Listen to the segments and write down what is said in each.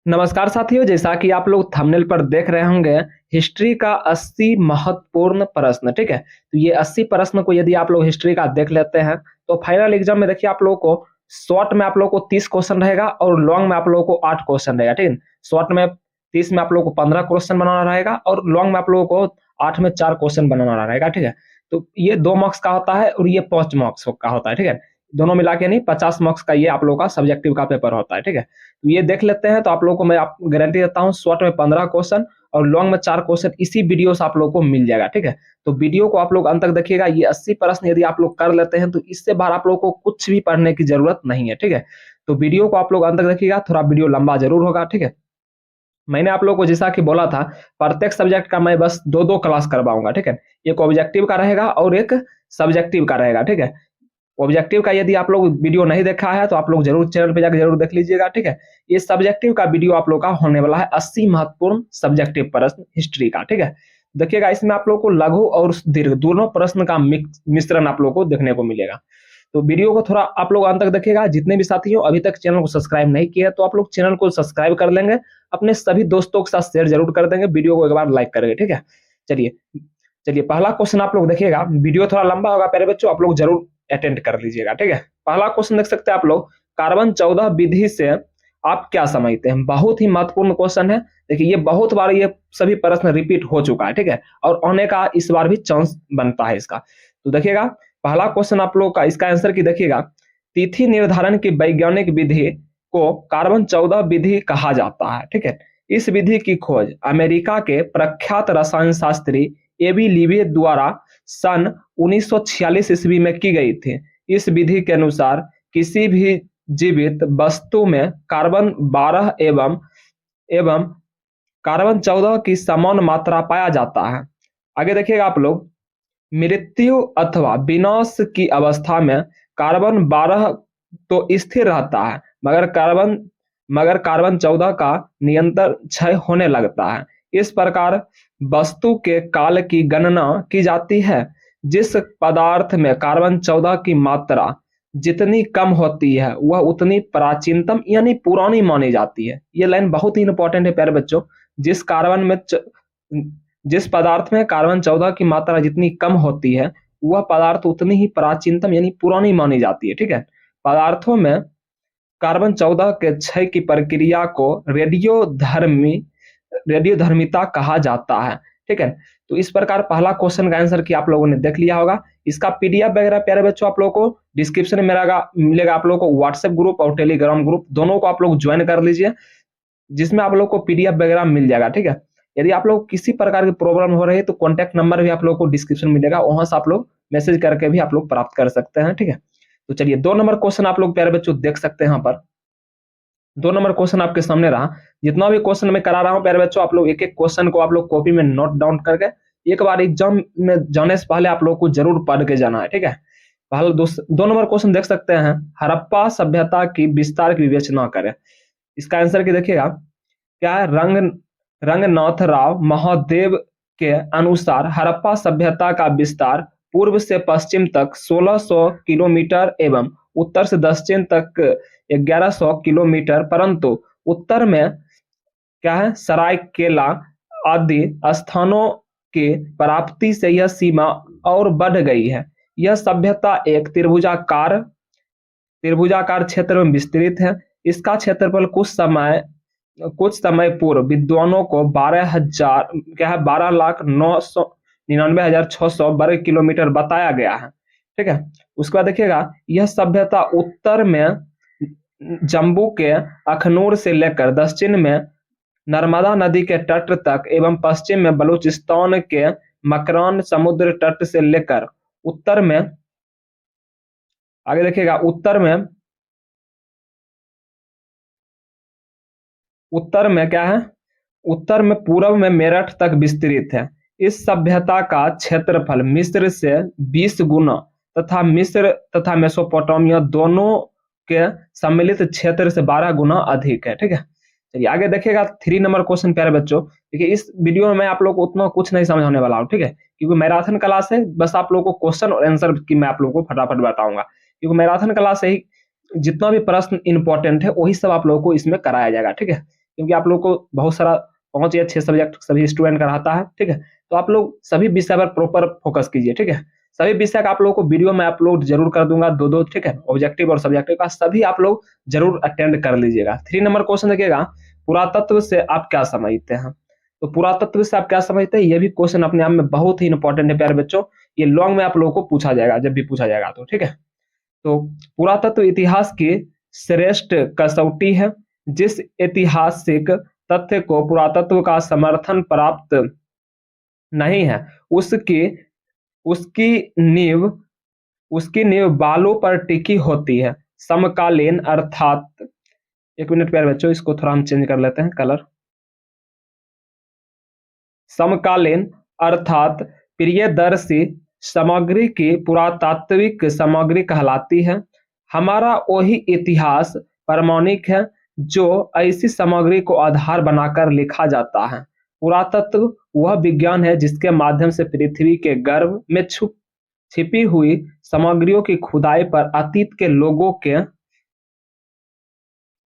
नमस्कार साथियों, जैसा कि आप लोग थंबनेल पर देख रहे होंगे, हिस्ट्री का 80 महत्वपूर्ण प्रश्न। ठीक है, तो ये 80 प्रश्न को यदि आप लोग हिस्ट्री का देख लेते हैं तो फाइनल एग्जाम में देखिए आप लोगों को शॉर्ट में आप लोगों को 30 क्वेश्चन रहेगा और लॉन्ग में आप लोगों को 8 क्वेश्चन रहेगा। ठीक है, शॉर्ट में 30 में आप लोगों को 15 क्वेश्चन बनाना रहेगा और लॉन्ग में आप लोगों को 8 में 4 क्वेश्चन बनाना रहेगा। ठीक है, तो ये 2 मार्क्स का होता है और ये 5 मार्क्स का होता है। ठीक है, दोनों मिला के नहीं, 50 मार्क्स का ये आप लोगों का सब्जेक्टिव का पेपर होता है। ठीक है, तो ये देख लेते हैं। तो आप लोगों को मैं आप गारंटी देता हूँ, शॉर्ट में 15 क्वेश्चन और लॉन्ग में 4 क्वेश्चन इसी वीडियो से आप लोगों को मिल जाएगा। ठीक है, तो वीडियो को आप लोग अंत तक देखिएगा। ये 80 प्रश्न यदि आप लोग कर लेते हैं तो इससे बाहर आप लोगों को कुछ भी पढ़ने की जरूरत नहीं है। ठीक है, तो वीडियो को आप लोग अंत तक देखिएगा, थोड़ा वीडियो लंबा जरूर होगा। ठीक है, मैंने आप लोगों को जैसा कि बोला था, प्रत्येक सब्जेक्ट का मैं बस 2-2 क्लास करवाऊंगा। ठीक है, एक ऑब्जेक्टिव का रहेगा और एक सब्जेक्टिव का रहेगा। ठीक है, ऑब्जेक्टिव का यदि आप लोग वीडियो नहीं देखा है तो आप लोग जरूर चैनल पे जाकर जरूर देख लीजिएगा। ठीक है, ये सब्जेक्टिव का वीडियो आप लोग का होने वाला है 80 महत्वपूर्ण सब्जेक्टिव प्रश्न हिस्ट्री का। ठीक है, देखिएगा इसमें आप लोग को लघु और दीर्घ दोनों प्रश्न का मिश्रण आप लोग को देखने को मिलेगा। तो वीडियो को थोड़ा आप लोग अंत तक देखिएगा। जितने भी साथी हो अभी तक चैनल को सब्सक्राइब नहीं किया तो आप लोग चैनल को सब्सक्राइब कर लेंगे, अपने सभी दोस्तों के साथ शेयर जरूर कर देंगे, वीडियो को एक बार लाइक करेंगे। ठीक है, चलिए चलिए पहला क्वेश्चन आप लोग देखिएगा। वीडियो थोड़ा लंबा होगा प्यारे बच्चों, आप लोग जरूर अटेंड कर लीजिएगा। ठीक है, पहला क्वेश्चन देख सकते हैं आप लोग, कार्बन 14 विधि से आप क्या समझते हैं। बहुत ही महत्वपूर्ण क्वेश्चन है। देखिए ये बहुत बार ये सभी प्रश्न रिपीट हो चुका है। ठीक है, और आने का इस बार भी चांस बनता है इसका। तो देखिएगा पहला क्वेश्चन आप लोग का, इसका आंसर की देखिएगा, तिथि निर्धारण की वैज्ञानिक विधि को कार्बन 14 विधि कहा जाता है। ठीक है, इस विधि की खोज अमेरिका के प्रख्यात रसायन शास्त्री एबी लीवे द्वारा सन 1946 ईस्वी में की गई थी। इस विधि के अनुसार किसी भी जीवित वस्तु में कार्बन 12 एवं कार्बन 14 की समान मात्रा पाया जाता है। आगे देखिएगा आप लोग, मृत्यु अथवा विनाश की अवस्था में कार्बन 12 तो स्थिर रहता है, मगर कार्बन 14 का निरंतर क्षय होने लगता है। इस प्रकार वस्तु के काल की गणना की जाती है। जिस पदार्थ में कार्बन 14 की मात्रा जितनी कम होती है वह उतनी प्राचीनतम यानी पुरानी मानी जाती है। ये लाइन बहुत ही इंपॉर्टेंट है प्यारे बच्चों। जिस कार्बन में जिस पदार्थ में कार्बन 14 की मात्रा जितनी कम होती है वह पदार्थ उतनी ही प्राचीनतम यानी पुरानी मानी जाती है। ठीक है, पदार्थों में कार्बन 14 के क्षय की प्रक्रिया को रेडियोधर्मिता कहा जाता है। ठीक है, तो इस प्रकार पहला क्वेश्चन का आंसर की आप लोगों ने देख लिया होगा। इसका पीडीएफ वगैरह प्यारे बच्चों आप लोगों को डिस्क्रिप्शन में मिलेगा। आप लोगों को व्हाट्सएप ग्रुप और टेलीग्राम ग्रुप दोनों को आप लोग ज्वाइन कर लीजिए, जिसमें आप लोग को पीडीएफ वगैरह मिल जाएगा। ठीक है, यदि आप लोग किसी प्रकार की प्रॉब्लम हो रही है तो कॉन्टैक्ट नंबर भी आप लोग को डिस्क्रिप्शन मिलेगा, वहां से आप लोग मैसेज करके भी आप लोग प्राप्त कर सकते हैं। ठीक है, तो चलिए 2 नंबर क्वेश्चन आप लोग प्यारे बच्चों देख सकते हैं। यहाँ पर 2 नंबर क्वेश्चन आपके सामने रहा। जितना भी क्वेश्चन मैं करा रहा हूँ प्यारे बच्चों, आप लोग एक एक क्वेश्चन को आप लोग कॉपी में नोट डाउन करके एक बार एग्जाम में जाने से पहले आप लोग को जरूर पढ़ के जाना है। ठीक है, पहले 2 नंबर क्वेश्चन देख सकते हैं, हड़प्पा सभ्यता की विस्तार की विवेचना करें। इसका आंसर की देखिएगा, क्या है, रंगनाथ राव महादेव के अनुसार हड़प्पा सभ्यता का विस्तार पूर्व से पश्चिम तक 1600 किलोमीटर एवं उत्तर से दक्षिण तक 1100 किलोमीटर, परंतु उत्तर में क्या है, सरायकेला आदि स्थानों की प्राप्ति से यह सीमा और बढ़ गई है। यह सभ्यता एक त्रिभुजाकार क्षेत्र में विस्तृत है। इसका क्षेत्रफल कुछ समय पूर्व विद्वानों को 12,09,99,600 वर्ग किलोमीटर बताया गया है। ठीक है, उसके बाद देखिएगा, यह सभ्यता उत्तर में जम्मू के अखनूर से लेकर दक्षिण में नर्मदा नदी के तट तक एवं पश्चिम में बलूचिस्तान के मकरान समुद्र तट से लेकर उत्तर में, आगे देखिएगा, उत्तर में क्या है, उत्तर में पूर्व में मेरठ तक विस्तृत है। इस सभ्यता का क्षेत्रफल मिस्र से 20 गुना मिस्र तथा मेसोपोटामिया दोनों के सम्मिलित क्षेत्र से 12 गुना अधिक है। ठीक है, चलिए आगे देखिएगा 3 नंबर क्वेश्चन प्यारे बच्चों। देखिए इस वीडियो में मैं आप लोग को उतना कुछ नहीं समझाने वाला हूँ। ठीक है, क्योंकि मैराथन क्लास है, बस आप लोगों को क्वेश्चन और आंसर की मैं आप लोगों को फटाफट बताऊंगा, क्योंकि मैराथन क्लास से ही जितना भी प्रश्न इंपॉर्टेंट है वही सब आप लोगों को इसमें कराया जाएगा। ठीक है, क्योंकि आप लोग को बहुत सारा 5 या 6 सब्जेक्ट सभी स्टूडेंट का रहता है, ठीक है। तो आप लोग सभी विषय पर प्रॉपर फोकस कीजिए, ठीक है। सभी विषय का आप लोगों को वीडियो में अपलोड जरूर कर दूंगा, 2-2, ठीक है। ऑब्जेक्टिव और सब्जेक्टिव का सभी आप लोग जरूर अटेंड कर लीजिएगा। 3 नंबर क्वेश्चन देखिएगा, पुरातत्व से आप क्या समझते हैं। तो पुरातत्व से आप क्या समझते हैं, ये भी क्वेश्चन अपने आप में बहुत ही इंपॉर्टेंट है प्यारे बच्चों। ये लॉन्ग में आप लोगों को पूछा जाएगा, जब भी पूछा जाएगा तो, ठीक है। तो पुरातत्व इतिहास की श्रेष्ठ कसौटी है। जिस ऐतिहासिक तथ्य को पुरातत्व का समर्थन प्राप्त नहीं है, उसकी उसकी नींव उसकी नींव बालों पर टिकी होती है। समकालीन अर्थात, 1 मिनट प्यारे बच्चों, इसको थोड़ा हम चेंज कर लेते हैं कलर। समकालीन अर्थात प्रियदर्शी सामग्री की पुरातात्विक सामग्री कहलाती है। हमारा वही इतिहास प्रमाणिक है जो ऐसी सामग्री को आधार बनाकर लिखा जाता है। पुरातत्व वह विज्ञान है जिसके माध्यम से पृथ्वी के गर्भ में छिपी हुई सामग्रियों की खुदाई पर अतीत के लोगों के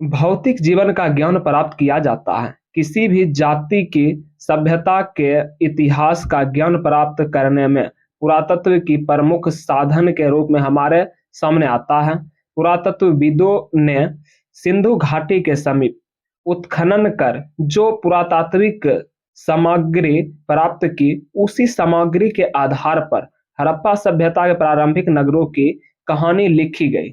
भौतिक जीवन का ज्ञान प्राप्त किया जाता है। किसी भी जाति की सभ्यता के इतिहास का ज्ञान प्राप्त करने में पुरातत्व की प्रमुख साधन के रूप में हमारे सामने आता है। पुरातत्वविदों ने सिंधु घाटी के समीप उत्खनन कर जो पुरातात्विक सामग्री प्राप्त की, उसी सामग्री के आधार पर हड़प्पा सभ्यता के प्रारंभिक नगरों की कहानी लिखी गई।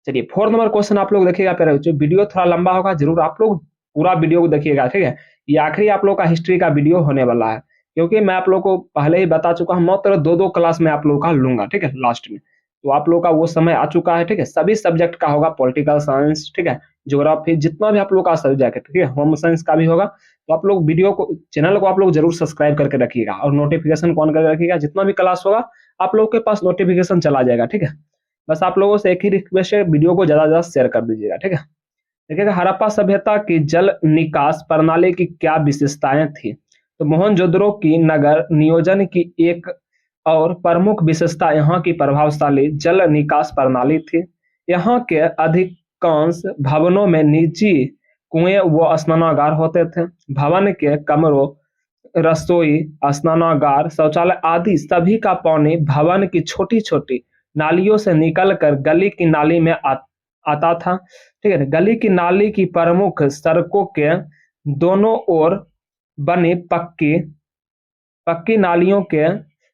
चलिए 4 नंबर क्वेश्चन आप लोग देखिएगा प्यारे बच्चों। वीडियो थोड़ा लंबा होगा, जरूर आप लोग पूरा वीडियो को देखिएगा, ठीक है। ये आखिरी आप लोग का हिस्ट्री का वीडियो होने वाला है, क्योंकि मैं आप लोग को पहले ही बता चुका हूँ, मात्र 2-2 क्लास में आप लोग का लूंगा, ठीक है, लास्ट में। तो आप लोग का वो समय आ चुका है, ठीक है। सभी सब्जेक्ट का होगा, पॉलिटिकल साइंस, ठीक है, ज्योग्राफी, जितना भी आप लोग का सब्जेक्ट है, ठीक है, होम साइंस का भी होगा। तो आप लोग वीडियो को, चैनल को आप लोग जरूर सब्सक्राइब करके रखिएगा और नोटिफिकेशन ऑन करके रखिएगा। जितना भी क्लास होगा आप लोग के पास नोटिफिकेशन चला जाएगा, ठीक है। बस आप लोगों से एक ही रिक्वेस्ट है, वीडियो को ज्यादा से ज्यादा शेयर कर दीजिएगा, ठीक है। देखिएगा, हड़प्पा सभ्यता की जल निकास प्रणाली की क्या विशेषताएं थी। तो मोहनजोदड़ो की नगर नियोजन की एक और प्रमुख विशेषता यहाँ की प्रभावशाली जल निकास प्रणाली थी। यहाँ के अधिकांश भवनों में निजी कुएं व स्नानागार होते थे। भवन के कमरों, रसोई, स्नानागार, शौचालय आदि सभी का पानी भवन की छोटी छोटी नालियों से निकलकर गली की नाली में आता था, ठीक है। गली की नाली की प्रमुख सड़कों के दोनों ओर बनी पक्की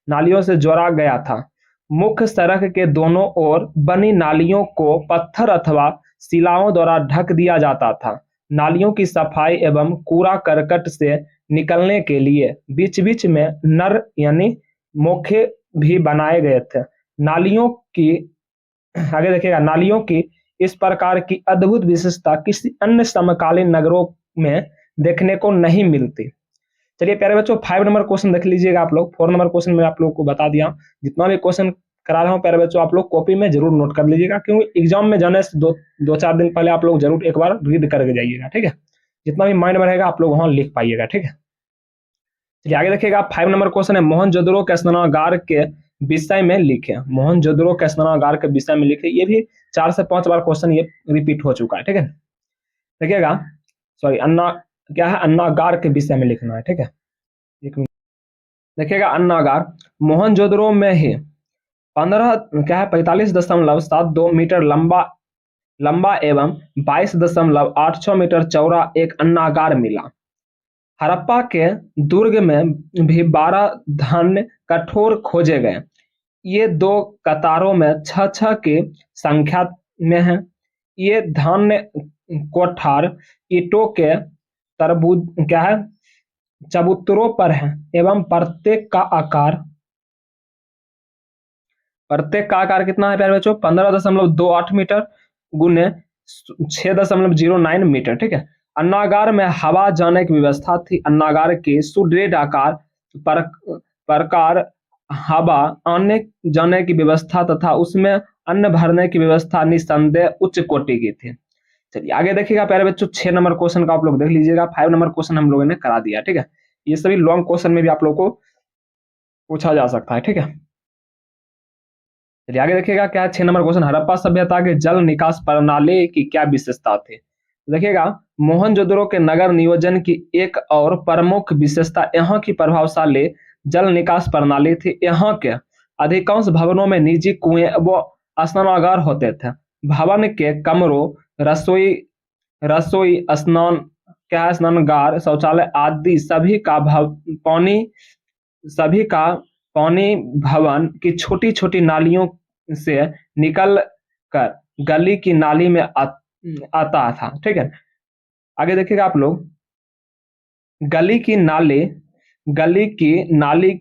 नालियों से जोड़ा गया था। मुख्य सड़क के दोनों ओर बनी नालियों को पत्थर अथवा शिलाओं द्वारा ढक दिया जाता था। नालियों की सफाई एवं कूड़ा करकट से निकलने के लिए बीच बीच में नर यानी मोखे भी बनाए गए थे। नालियों की, आगे देखिएगा, नालियों की इस प्रकार की अद्भुत विशेषता किसी अन्य समकालीन नगरों में देखने को नहीं मिलती। चलिए प्यारे बच्चों, 5 नंबर क्वेश्चन देख लीजिएगा आप लोग। 4 नंबर क्वेश्चन में आप लोग को बता दिया, जितना भी क्वेश्चन करा रहा हूँ प्यारे बच्चों, आप लोग कॉपी में जरूर नोट कर लीजिएगा, क्योंकि एग्जाम में जाने से 2-4 दिन पहले आप लोग जरूर एक बार रीड करके जाइएगा, ठीक है। जितना भी माइंड में रहेगा आप लोग वहां लिख पाइएगा, ठीक है। चलिए आगे देखिएगा, 5 नंबर क्वेश्चन है, मोहनजोदड़ो के स्नानागार के विषय में लिखे। मोहनजोदड़ो के स्नानागार के विषय में लिखे। ये भी 4 से 5 बार क्वेश्चन ये रिपीट हो चुका है, ठीक है। देखिएगा, सॉरी, क्या है, अन्नागार के विषय में लिखना है, ठीक है। एक मिनट, देखिएगा, अन्नागार मोहनजोदड़ो में ही 45.72 मीटर लंबा एवं 22.86 मीटर चौड़ा एक अन्नागार मिला। हड़प्पा के दुर्ग में भी 12 धान्य कठोर खोजे गए। ये 2 कतारों में 6-6 की संख्या में है। ये धान्य कोठार ईंटों के तरबूज क्या है चबूतरों पर है एवं प्रत्येक का आकार कितना है प्यारे बच्चों, 15.28 मीटर गुने 6.09 मीटर, ठीक है। अन्नागार में हवा जाने की व्यवस्था थी। अन्नागार के सुदृढ़ आकार प्रकार हवा आने जाने की व्यवस्था तथा उसमें अन्न भरने की व्यवस्था निस्संदेह उच्च कोटि की थी। चलिए आगे देखिएगा प्यारे बच्चों, 6 नंबर क्वेश्चन का आप लोग देख लीजिएगा। 5 नंबर क्वेश्चन हम लोगों ने करा दिया, ठीक है। ये सभी लॉन्ग क्वेश्चन में भी आप लोग को पूछा जा सकता है, ठीक है। चलिए आगे देखिएगा, क्या 6 नंबर क्वेश्चन, हड़प्पा सभ्यता के जल निकास प्रणाली की क्या विशेषता थी। देखिएगा, मोहनजोदड़ो के नगर नियोजन की एक और प्रमुख विशेषता यहाँ की प्रभावशाली जल निकास प्रणाली थी। यहाँ के अधिकांश भवनों में निजी कुएं व स्नानागार होते थे। भवन के कमरों, रसोई रसोई स्नान क्या है, स्नानागार, शौचालय आदि सभी का पानी भवन की छोटी छोटी नालियों से निकल कर गली की नाली में आता था। ठीक है, आगे देखिएगा आप लोग। गली की नाली गली की नाली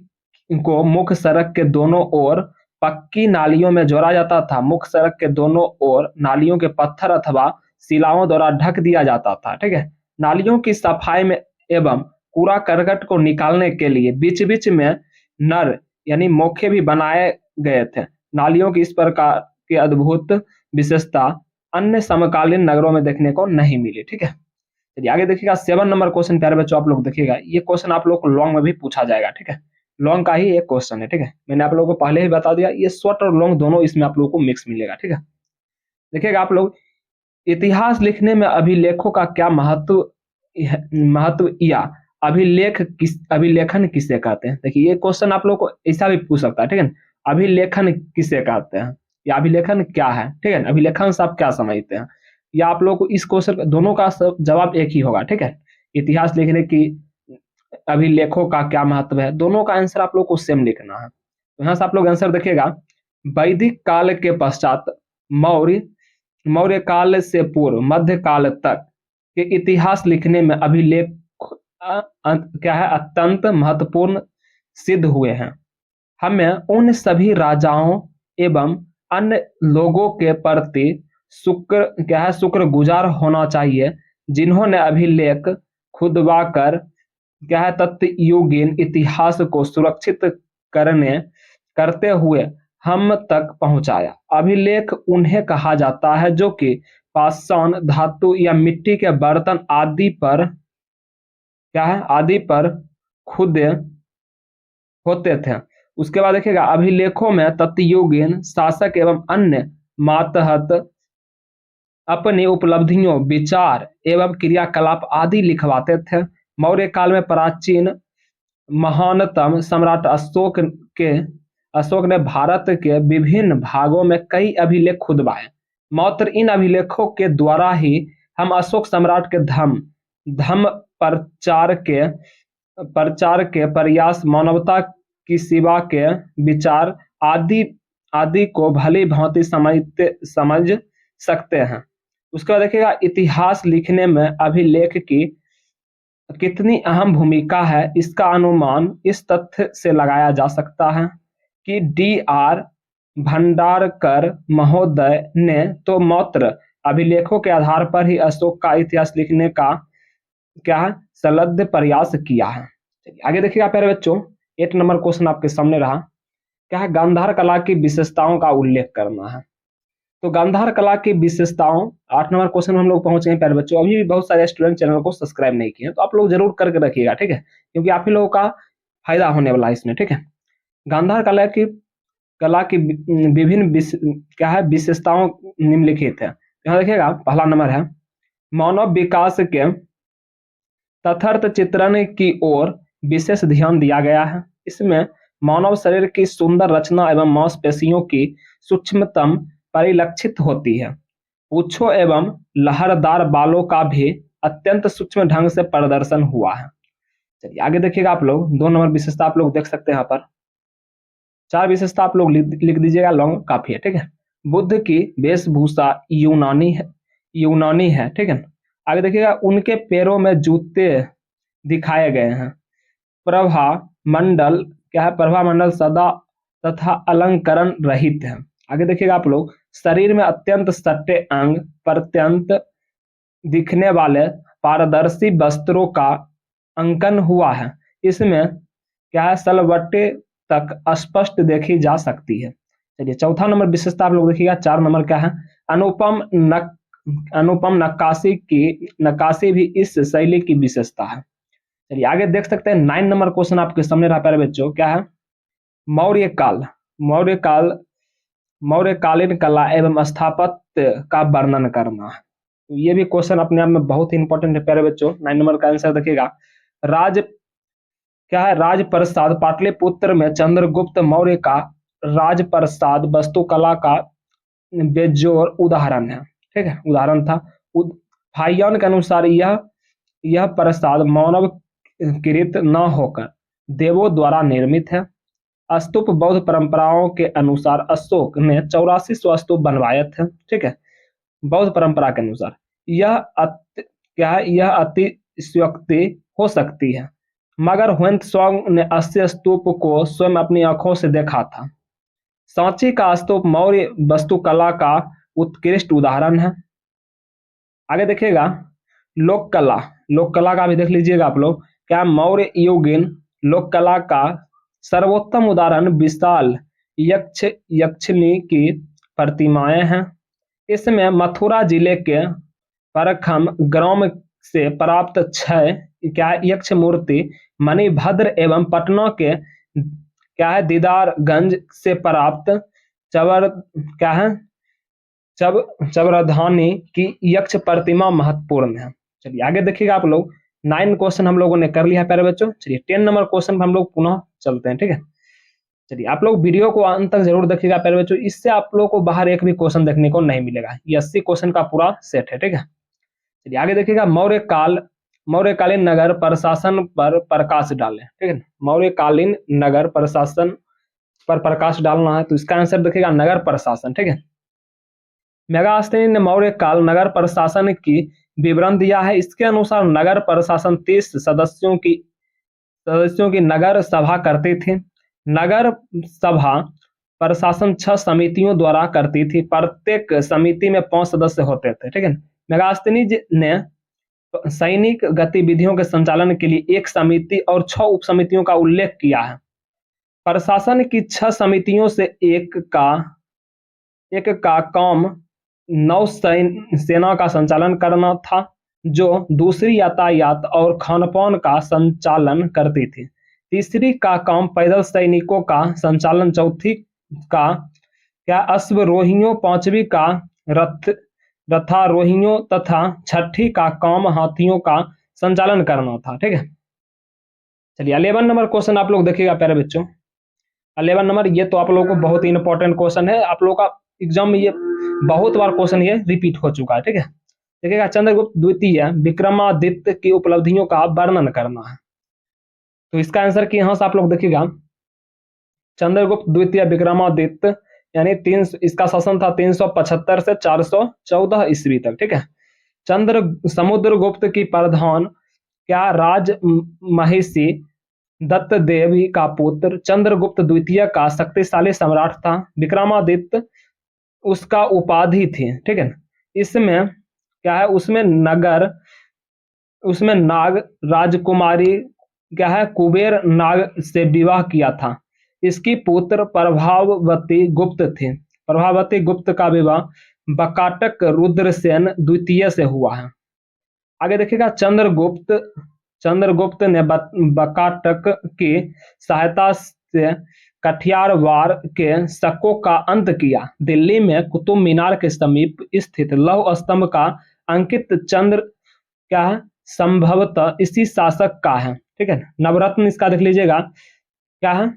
को मुख्य सड़क के दोनों ओर पक्की नालियों में जोड़ा जाता था। मुख्य सड़क के दोनों ओर नालियों के पत्थर अथवा शिलाओं द्वारा ढक दिया जाता था। ठीक है, नालियों की सफाई में एवं कूड़ा करकट को निकालने के लिए बीच बीच में नर यानी मोखे भी बनाए गए थे। नालियों की इस प्रकार की अद्भुत विशेषता अन्य समकालीन नगरों में देखने को नहीं मिली। ठीक है, चलिए आगे देखिएगा 7 नंबर क्वेश्चन। प्यारे बच्चों आप लोग देखिएगा, ये क्वेश्चन आप लोग को लॉन्ग में भी पूछा जाएगा। ठीक है, लॉन्ग का ही एक क्वेश्चन है। ठीक है, मैंने आप लोगों को पहले ही बता दिया, ये शॉर्ट और लॉन्ग दोनों इसमें आप लोगों को मिक्स मिलेगा। ठीक है, देखिएगा आप लोग, इतिहास लिखने में अभिलेखों का क्या महत्व या अभिलेखन किसे कहते हैं। देखिए ये क्वेश्चन आप लोग को ऐसा भी पूछ सकता है। ठीक है, अभिलेखन किसे कहते हैं या अभिलेखन क्या है। ठीक है, अभिलेखन से आप क्या समझते हैं, या आप लोग को इस क्वेश्चन दोनों का जवाब एक ही होगा। ठीक है, इतिहास लिखने की अभिलेखों का क्या महत्व है, दोनों का आंसर आप लोग को सेम लिखना है। तो यहाँ से आप लोग आंसर देखिएगा, वैदिक काल के पश्चात मौर्य काल से पूर्व मध्य काल तक के इतिहास लिखने में अभिलेख क्या है, अत्यंत महत्वपूर्ण सिद्ध हुए हैं। हमें उन सभी राजाओं एवं अन्य लोगों के प्रति शुक्रगुजार होना चाहिए जिन्होंने अभिलेख खुदवाकर क्या है, तथ्ययुगीन इतिहास को सुरक्षित करते हुए हम तक पहुंचाया। अभिलेख उन्हें कहा जाता है जो कि पाषाण, धातु या मिट्टी के बर्तन आदि पर खुदे होते थे। उसके बाद देखिएगा, अभिलेखों में तथ्ययुगीन शासक एवं अन्य मातहत अपनी उपलब्धियों, विचार एवं क्रियाकलाप आदि लिखवाते थे। मौर्य काल में प्राचीन महानतम सम्राट अशोक ने भारत के विभिन्न भागों में कई अभिलेख खुदवाए। मात्र इन अभिलेखों के द्वारा ही हम अशोक सम्राट के धर्म प्रचार के प्रयास, मानवता की सेवा के विचार आदि को भली भांति समझ सकते हैं। उसके बाद देखिएगा, इतिहास लिखने में अभिलेख की कितनी अहम भूमिका है, इसका अनुमान इस तथ्य से लगाया जा सकता है कि D.R. भंडारकर महोदय ने तो मात्र अभिलेखों के आधार पर ही अशोक का इतिहास लिखने का क्या है, सलद्ध प्रयास किया है। आगे देखिएगा प्यारे बच्चों, 8 नंबर क्वेश्चन आपके सामने रहा, क्या है, गांधार कला की विशेषताओं का उल्लेख करना है। तो गांधार कला की विशेषताओं, 8 नंबर क्वेश्चन में हम लोग पहुंच गए प्यारे बच्चों। अभी भी बहुत सारे स्टूडेंट चैनल को सब्सक्राइब नहीं किए हैं, तो आप लोग जरूर करके रखिएगा। ठीक है, क्योंकि आप ही लोगों का फायदा होने वाला है इसमें। ठीक है, गांधार कला की विभिन्न क्या है, विशेषताओं निम्नलिखित है। यहाँ देखिएगा, पहला नंबर है, मानव विकास के तथार्थ चित्रण की ओर विशेष ध्यान दिया गया है। इसमें मानव शरीर की सुंदर रचना एवं मांसपेशियों की सूक्ष्मतम परिलक्षित होती है। पूंछों एवं लहरदार बालों का भी अत्यंत सूक्ष्म ढंग से प्रदर्शन हुआ है। चलिए आगे देखिएगा आप लोग, 2 नंबर विशेषता आप लोग देख सकते हैं यहाँ पर। 4 विशेषता आप लोग लिख दीजिएगा, लॉन्ग काफी है। ठीक है, बुद्ध की वेशभूषा यूनानी है। ठीक है, आगे देखिएगा, उनके पैरों में जूते दिखाए गए हैं। प्रभा मंडल क्या है, प्रभा मंडल सदा तथा अलंकरण रहित है। आगे देखिएगा आप लोग, शरीर में अत्यंत सट्टे अंग, प्रत्यंत दिखने वाले पारदर्शी वस्त्रों का अंकन हुआ है। इसमें क्या है, सलवटे तक स्पष्ट देखी जा सकती है। चलिए 4 नंबर विशेषता आप लोग देखिएगा, 4 नंबर क्या है, अनुपम नक्काशी भी इस शैली की विशेषता है। चलिए आगे देख सकते हैं, 9 नंबर क्वेश्चन आपके सामने रहा प्यारे बच्चों, क्या है, मौर्यकालीन कला एवं स्थापत्य का वर्णन करना है। ये भी क्वेश्चन अपने आप में बहुत ही इंपॉर्टेंट है प्यारे बच्चों। 9 नंबर का आंसर देखिएगा, राज क्या है, राजप्रसाद पाटलिपुत्र में चंद्रगुप्त मौर्य का राजप्रसाद वास्तुकला का बेजोड़ उदाहरण है। ठीक है, उदाहरण था। फाइयन के अनुसार यह प्रसाद मानव कृत न होकर देवों द्वारा निर्मित है। स्तूप बौद्ध परंपराओं के अनुसार अशोक ने 8400 स्तूप बनवाए थे। ठीक है, बौद्ध परंपरा के अनुसार क्या है, यह अतिशयोक्ति हो सकती है, मगर ह्वेंत्सोंग ने 80 स्तूप को स्वयं अपनी आंखों से देखा था। सांची का स्तूप मौर्य वास्तुकला का उत्कृष्ट उदाहरण है। आगे देखिएगा, लोक कला, लोक कला का भी देख लीजिएगा आप लोग। क्या मौर्य युगीन लोक कला का सर्वोत्तम उदाहरण विशाल यक्षिणी की प्रतिमाएं हैं। इसमें मथुरा जिले के परखम ग्राम से प्राप्त 6 क्या यक्ष मूर्ति, मणिभद्र एवं पटना के क्या है दीदारगंज से प्राप्त चवर क्या है चवरधानी की यक्ष प्रतिमा महत्वपूर्ण है। चलिए आगे देखिएगा आप लोग। 9 क्वेश्चन हम लोगों ने कर लिया है प्यारे बच्चों। चलिए 10 नंबर क्वेश्चन पर हम लोग पुनः चलते हैं। ठीक है, चलिए आप लोग वीडियो को अंत तक जरूर देखिएगा प्यारे बच्चों, इससे आप लोग को बाहर एक भी क्वेश्चन देखने को नहीं मिलेगा। ये 80 क्वेश्चन का पूरा सेट है। ठीक है, चलिए आगे देखिएगा, मौर्यकालीन नगर प्रशासन पर प्रकाश डालें। ठीक है, मौर्यकालीन नगर प्रशासन पर प्रकाश डालना है, तो इसका आंसर देखिएगा नगर प्रशासन। ठीक है, मेगास्थनी ने मौर्य काल नगर प्रशासन की विवरण दिया है। इसके अनुसार नगर प्रशासन 30 सदस्यों की नगर सभा करती थी। नगर सभा प्रशासन 6 समितियों द्वारा करती थी। प्रत्येक समिति में 5 सदस्य होते थे। ठीक है, मेगास्थनी ने सैनिक गतिविधियों के संचालन के लिए 1 समिति और 6 उप समितियों का उल्लेख किया है। प्रशासन की 6 समितियों से एक का काम नौसेना का संचालन करना था, जो दूसरी यातायात और खानपान का संचालन करती थी। तीसरी का काम पैदल सैनिकों का संचालन, चौथी का क्या अश्वरोहियों, पांचवी का रथारोहियों तथा छठी का काम हाथियों का संचालन करना था। ठीक है, चलिए 11 नंबर क्वेश्चन आप लोग देखिएगा प्यारे बच्चों। 11 नंबर, ये तो आप लोगों को बहुत ही इंपॉर्टेंट क्वेश्चन है। आप लोगों का एग्जाम में ये बहुत बार क्वेश्चन ये रिपीट हो चुका है। ठीक है, देखिएगा, चंद्रगुप्त द्वितीय विक्रमादित्य की उपलब्धियों का वर्णन करना है, तो इसका आंसर कि यहां से आप लोग देखिएगा, चंद्रगुप्त द्वितीय विक्रमादित्य यानी इसका शासन था 375 से 414 ईस्वी तक। ठीक है, समुद्रगुप्त की प्रधान क्या राज महिषी दत्त देवी का पुत्र चंद्रगुप्त द्वितीय का शक्तिशाली सम्राट था। विक्रमादित्य उसका उपाधि थी। ठीक है, इसमें क्या है, उसमें नाग राजकुमारी क्या है कुबेर नाग से विवाह किया था। इसकी पुत्र प्रभावती गुप्त थी। प्रभावती गुप्त का विवाह बकाटक रुद्रसेन द्वितीय से हुआ है। आगे देखिएगा, चंद्रगुप्त ने बकाटक की सहायता से कठियार वार के शकों का अंत किया। दिल्ली में कुतुब मीनार के समीप स्थित लौह स्तंभ का अंकित चंद्र क्या है संभवतः इसी शासक का है। ठीक है, नवरत्न इसका देख लीजिएगा, क्या है,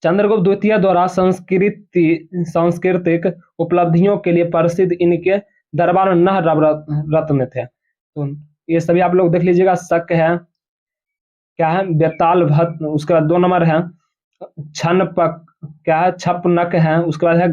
चंद्रगुप्त द्वितीय द्वारा सांस्कृतिक उपलब्धियों के लिए प्रसिद्ध इनके दरबार में 9 नवरत्न थे। तो ये सभी आप लोग देख लीजिएगा। शक है, क्या है, बेताल भट्ट, उसके बाद 2 नंबर है छनपक क्या है छपनक है, उसके बाद है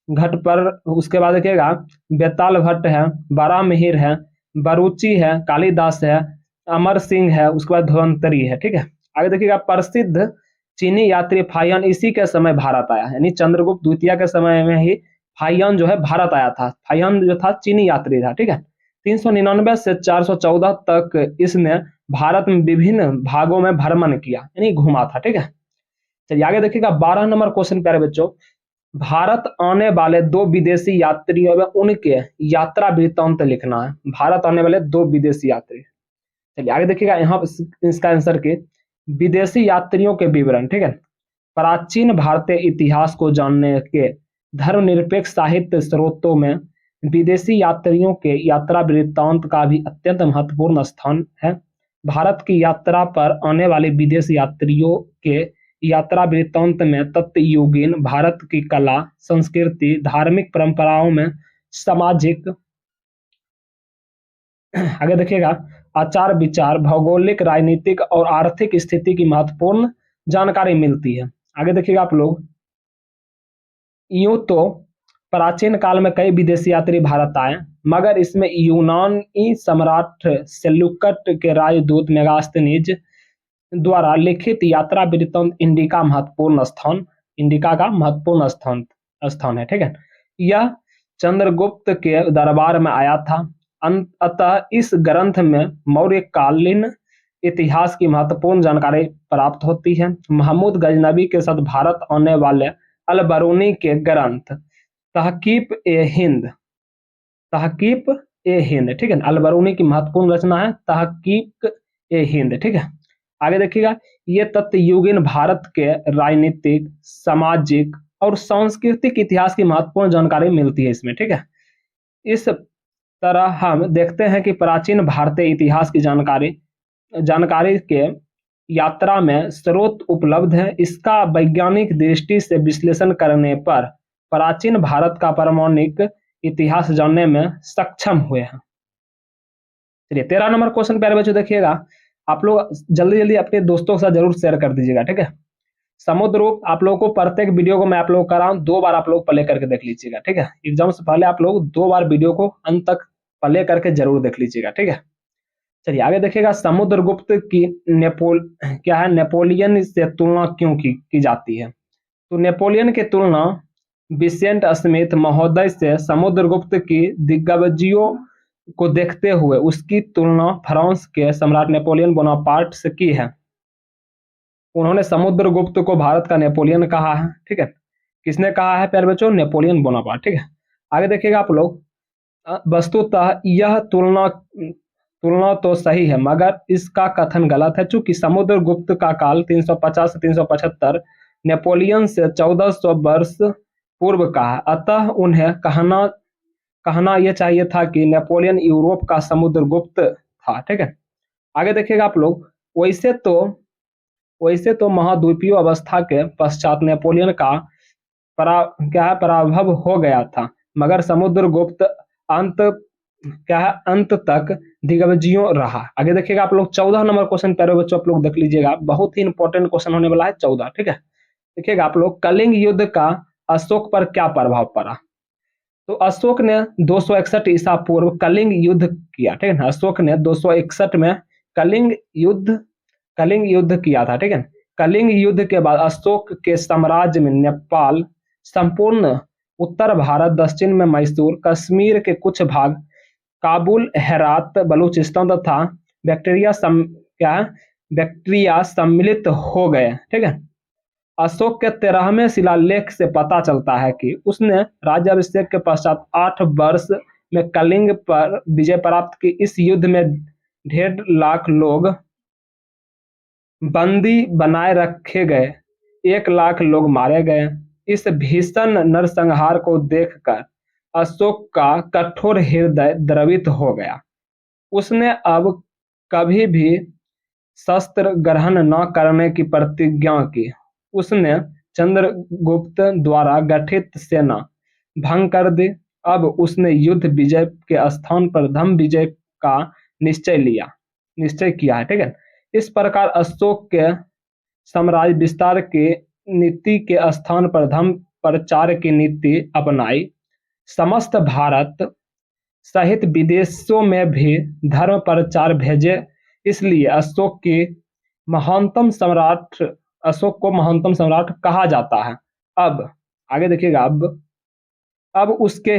घट पर, उसके बाद देखिएगा बेताल भट्ट है, बारामिहिर है, बरूची है, कालिदास है, अमर सिंह है, उसके बाद धन्वंतरी है। ठीक है, आगे देखिएगा, प्रसिद्ध चीनी यात्री फाहियान इसी के समय भारत आया, यानी चंद्रगुप्त द्वितीय के समय में ही फाहियान जो है भारत आया था। फाहियान जो था चीनी यात्री था। ठीक है, 399 से 414 तक इसने भारत में विभिन्न भागों में भ्रमण किया, यानी घुमा था। ठीक है, चलिए आगे देखिएगा, 12 नंबर क्वेश्चन प्यारे बच्चों, भारत आने वाले 2 विदेशी यात्रियों में उनके यात्रा वृत्तांत लिखना है। भारत आने वाले 2 विदेशी यात्री। चलिए आगे देखिएगा, यहाँ इसका आंसर के विदेशी यात्रियों के विवरण। ठीक है, प्राचीन भारतीय इतिहास को जानने के धर्मनिरपेक्ष साहित्य स्रोतों में विदेशी यात्रियों के यात्रा वृत्तांत का भी अत्यंत महत्वपूर्ण स्थान है। भारत की यात्रा पर आने वाले विदेशी यात्रियों के यात्रा वृत्तांत में तत्वयुगीन भारत की कला, संस्कृति, धार्मिक परंपराओं में सामाजिक आगे देखिएगा आचार विचार, भौगोलिक, राजनीतिक और आर्थिक स्थिति की महत्वपूर्ण जानकारी मिलती है। आगे देखिएगा आप लोग, यूं तो प्राचीन काल में कई विदेशी यात्री भारत आए, मगर इसमें यूनानी सम्राट सेल्यूकट के राजदूत मेगास्थनीज द्वारा लिखित यात्रा वृत्तांत इंडिका का महत्वपूर्ण स्थान है। ठीक है, यह चंद्रगुप्त के दरबार में आया था। अतः इस ग्रंथ में मौर्यकालीन इतिहास की महत्वपूर्ण जानकारी प्राप्त होती है। महमूद गजनबी के साथ भारत आने वाले अल बरूनी के ग्रंथ तहकीप ए हिंद, ठीक है, अल बरूनी की महत्वपूर्ण रचना है तहकीक ए हिंद। ठीक है, आगे देखिएगा, ये तत्वयुगीन भारत के राजनीतिक, सामाजिक और सांस्कृतिक इतिहास की महत्वपूर्ण जानकारी मिलती है इसमें। ठीक है, इस तरह हम देखते हैं कि प्राचीन भारतीय इतिहास की जानकारी के यात्रा में स्रोत उपलब्ध है। इसका वैज्ञानिक दृष्टि से विश्लेषण करने पर प्राचीन भारत का पारमाणिक इतिहास जानने में सक्षम हुए हैं। चलिए 13 नंबर क्वेश्चन प्यारे बच्चों देखिएगा, आप लोग जल्दी जल्दी अपने दोस्तों के साथ जरूर शेयर कर दीजिएगा। ठीक है, समुद्रगुप्त आप लोगों को प्रत्येक वीडियो को मैं आप लोग कर रहा हूँ 2 बार आप लोग प्ले करके देख लीजिएगा। ठीक है, एग्जाम से पहले आप लोग 2 बार वीडियो को अंत तक प्ले करके जरूर देख लीजिएगा। ठीक है, चलिए आगे देखिएगा, समुद्रगुप्त की नेपोलियन से तुलना क्यों की जाती है? तो नेपोलियन की तुलना विसेंट स्मिथ महोदय से समुद्रगुप्त की दिग्विजयों को देखते हुए उसकी तुलना फ्रांस के सम्राट नेपोलियन बोनापार्ट से की है। उन्होंने समुद्रगुप्त को भारत का नेपोलियन कहा है। ठीक है, किसने कहा है प्यारे बच्चों? Napoleon Bonaparte. ठीक है, आगे देखिएगा आप लोग, वस्तुतः यह तुलना तो सही है, मगर इसका कथन गलत है। चूंकि समुद्रगुप्त का काल 350 से 375 नेपोलियन से 1400 वर्ष पूर्व का है, अतः उन्हें कहना यह चाहिए था कि नेपोलियन यूरोप का समुद्रगुप्त था। ठीक है, आगे देखिएगा आप लोग, वैसे तो महाद्वीपीय अवस्था के पश्चात नेपोलियन का पराभव हो गया था, मगर समुद्रगुप्त अंत तक दिग्विजयों रहा। आगे देखिएगा आप लोग, 14 नंबर क्वेश्चन प्यारे बच्चों आप लोग देख लीजिएगा, बहुत ही इंपॉर्टेंट क्वेश्चन होने वाला है 14। ठीक है, देखिएगा आप लोग, कलिंग युद्ध का अशोक पर क्या प्रभाव पड़ा? तो अशोक ने 261 ईसा पूर्व कलिंग युद्ध किया। ठीक है, अशोक ने 261 में कलिंग युद्ध किया था। ठीक है, कलिंग युद्ध के बाद अशोक के साम्राज्य में नेपाल, संपूर्ण उत्तर भारत, दक्षिण में मैसूर, कश्मीर के कुछ भाग, काबुल, हेरात, बलूचिस्तान तथा बैक्ट्रिया सम्मिलित हो गए। ठीक है, अशोक के 13वें शिलालेख से पता चलता है कि उसने राज्याभिषेक के पश्चात 8 वर्ष में कलिंग पर विजय प्राप्त की। इस युद्ध में 1.5 लाख लोग बंदी बनाए रखे गए, 1 लाख लोग मारे गए। इस भीषण नरसंहार को देखकर अशोक का कठोर हृदय द्रवित हो गया। उसने अब कभी भी शस्त्र ग्रहण न करने की प्रतिज्ञा की। उसने चंद्रगुप्त द्वारा गठित सेना भंग कर दी। अब उसने युद्ध विजय के स्थान पर धर्म विजय का निश्चय किया है। ठीक है, इस प्रकार अशोक के साम्राज्य विस्तार की नीति के स्थान पर धर्म प्रचार की नीति अपनाई। समस्त भारत सहित विदेशों में भी धर्म प्रचार भेजे। इसलिए अशोक को महानतम सम्राट कहा जाता है। अब आगे देखिएगा, अब उसके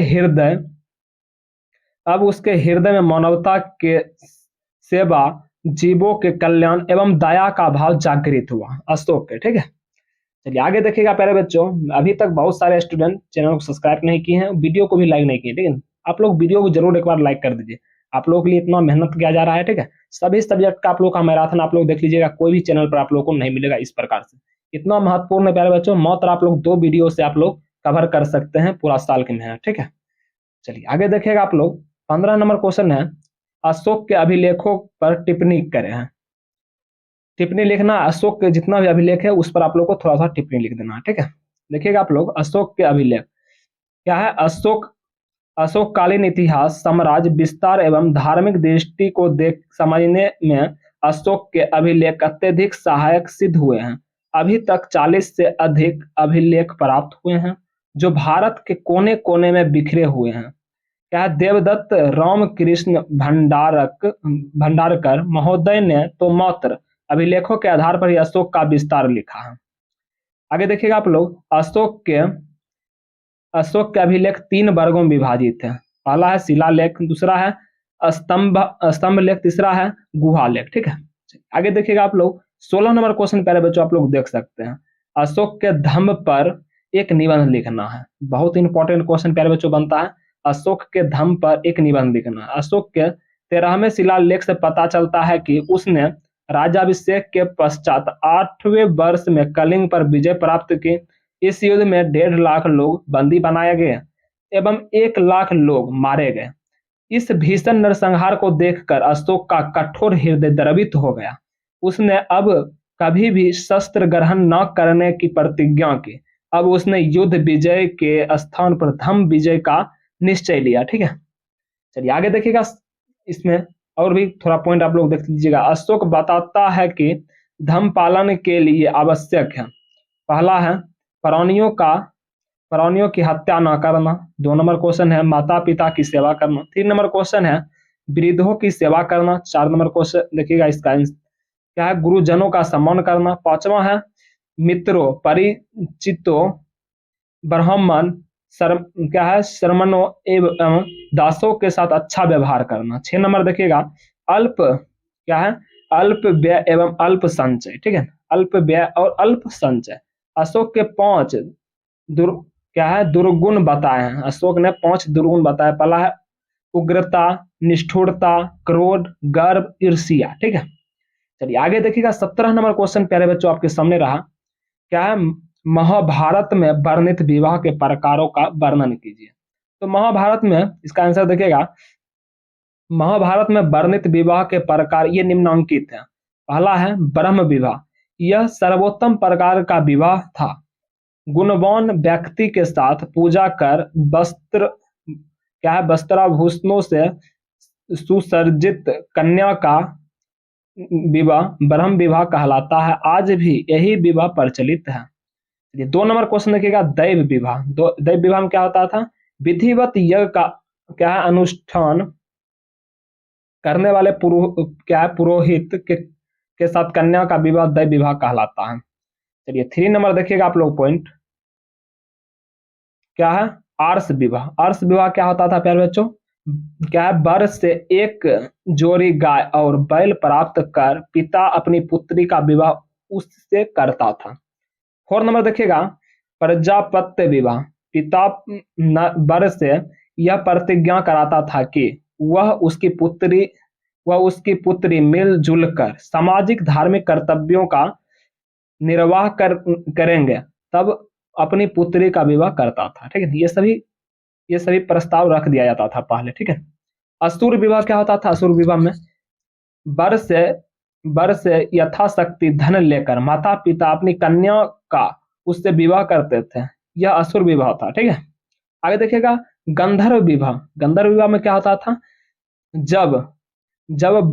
हृदय में मानवता के सेवा, जीवों के कल्याण एवं दया का भाव जागृत हुआ अशोक के। ठीक है, चलिए आगे देखिएगा प्यारे बच्चों, अभी तक बहुत सारे स्टूडेंट चैनल को सब्सक्राइब नहीं किए हैं, वीडियो को भी लाइक नहीं किए। ठीक है, आप लोग वीडियो को जरूर एक बार लाइक कर दीजिए, आप लोगों के लिए इतना मेहनत किया जा रहा है। ठीक है, सभी सब्जेक्ट का आप लोग का मैराथन आप लोग देख लीजिएगा, कोई भी चैनल पर आप लोग को नहीं मिलेगा इस प्रकार से। इतना महत्वपूर्ण है प्यारे बच्चों, मात्र आप लोग 2 वीडियो से आप लोग कवर कर सकते हैं पूरा साल की मेहनत। ठीक है, चलिए आगे देखिएगा आप लोग, 15 नंबर क्वेश्चन है, अशोक के अभिलेखों पर टिप्पणी करें हैं। टिप्पणी लिखना, अशोक के जितना भी अभिलेख है उस पर आप लोग को थोड़ा सा टिप्पणी लिख देना है, ठीक है। देखिएगा आप लोग, अशोक के अभिलेख क्या है। अशोककालीन इतिहास, साम्राज्य विस्तार एवं धार्मिक दृष्टि को देख समझने में अशोक के अभिलेख अत्यधिक सहायक सिद्ध हुए हैं। अभी तक 40 से अधिक अभिलेख प्राप्त हुए हैं जो भारत के कोने कोने में बिखरे हुए हैं। क्या है, देवदत्त रामकृष्ण भंडारकर महोदय ने तो मात्र अभिलेखों के आधार पर ही अशोक का विस्तार लिखा है। आगे देखिएगा आप लोग, अशोक के अभिलेख 3 वर्गों में विभाजित है। पहला है शिलालेख, दूसरा है स्तंभ लेख, तीसरा है गुहा लेख, ठीक है। आगे देखिएगा आप लोग, 16 नंबर क्वेश्चन पहले बच्चों आप लोग देख सकते हैं। अशोक के धम्म पर एक निबंध लिखना है। बहुत इंपॉर्टेंट क्वेश्चन प्यारे बच्चों बनता है। अशोक के धम्म पर एक निबंध लिखना है। अशोक के 13वें शिलालेख से पता चलता है कि उसने राज्याभिषेक के पश्चात 8वें वर्ष में कलिंग पर विजय प्राप्त की। इस युद्ध में 1.5 लाख लोग बंदी बनाए गए एवं 1 लाख लोग मारे गए। इस भीषण नरसंहार को देखकर अशोक का कठोर हृदय द्रवित हो गया। उसने अब कभी भी शस्त्र ग्रहण न करने की प्रतिज्ञा की। अब उसने युद्ध विजय के स्थान पर धम्म विजय का निश्चय लिया, ठीक है। चलिए आगे देखिएगा, इसमें और भी थोड़ा पॉइंट आप लोग देख लीजिएगा। अशोक बताता है कि धम्म पालन के लिए आवश्यक है, पहला है प्राणियों की हत्या न करना। 2 नंबर क्वेश्चन है माता पिता की सेवा करना। 3 नंबर क्वेश्चन है वृद्धों की सेवा करना। 4 नंबर क्वेश्चन देखिएगा इसका क्या है, गुरुजनों का सम्मान करना। 5वां है मित्रों, परिचितों, ब्राह्मण, क्या है, श्रमणों एवं दासों के साथ अच्छा व्यवहार करना। 6 नंबर देखिएगा क्या है, अल्प व्यय एवं अल्प संचय, ठीक है। अल्प व्यय और अल्प संचय। अशोक के 5 क्या है, दुर्गुण बताए हैं। अशोक ने 5 दुर्गुण बताए। पहला है उग्रता, निष्ठुरता, क्रोध, गर्व, ईर्ष्या, ठीक है। चलिए आगे देखिएगा, 17 नंबर क्वेश्चन प्यारे बच्चों आपके सामने रहा। क्या है, महाभारत में वर्णित विवाह के प्रकारों का वर्णन कीजिए। तो महाभारत में इसका आंसर देखिएगा, महाभारत में वर्णित विवाह के प्रकार ये निम्नलिखित है। पहला है ब्रह्म विवाह, यह सर्वोत्तम प्रकार का विवाह था। गुणवान व्यक्ति के साथ पूजा कर क्या है, वस्त्राभूषणों से सुसज्जित कन्या का विवाह ब्रह्म विवाह कहलाता है। आज भी यही विवाह प्रचलित है। 2 नंबर क्वेश्चन देखिएगा, दैव विवाह। दैव विवाह में क्या होता था, विधिवत यज्ञ का क्या है, अनुष्ठान करने वाले पुरोहित के साथ कन्या का विवाह दैव विवाह कहलाता है। चलिए 3 नंबर देखिएगा आप लोग पॉइंट, क्या है, आर्ष विवाह। आर्ष विवाह क्या होता था प्यारे बच्चों, क्या है, वर से एक जोड़ी गाय और बैल प्राप्त कर पिता अपनी पुत्री का विवाह उससे करता था। 4 नंबर देखिएगा, प्रजापत्य विवाह। पिता वर से यह प्रतिज्ञा कराता था कि वह उसकी पुत्री मिलजुल कर सामाजिक धार्मिक कर्तव्यों का निर्वाह करेंगे, तब अपनी पुत्री का विवाह करता था, ठीक है। ये सभी प्रस्ताव रख दिया जाता था पहले, ठीक है। असुर विवाह क्या होता था, असुर विवाह में वर से यथाशक्ति धन लेकर माता पिता अपनी कन्या का उससे विवाह करते थे। यह असुर विवाह था, ठीक है। आगे देखिएगा, गंधर्व विवाह। गंधर्व विवाह में क्या होता था, जब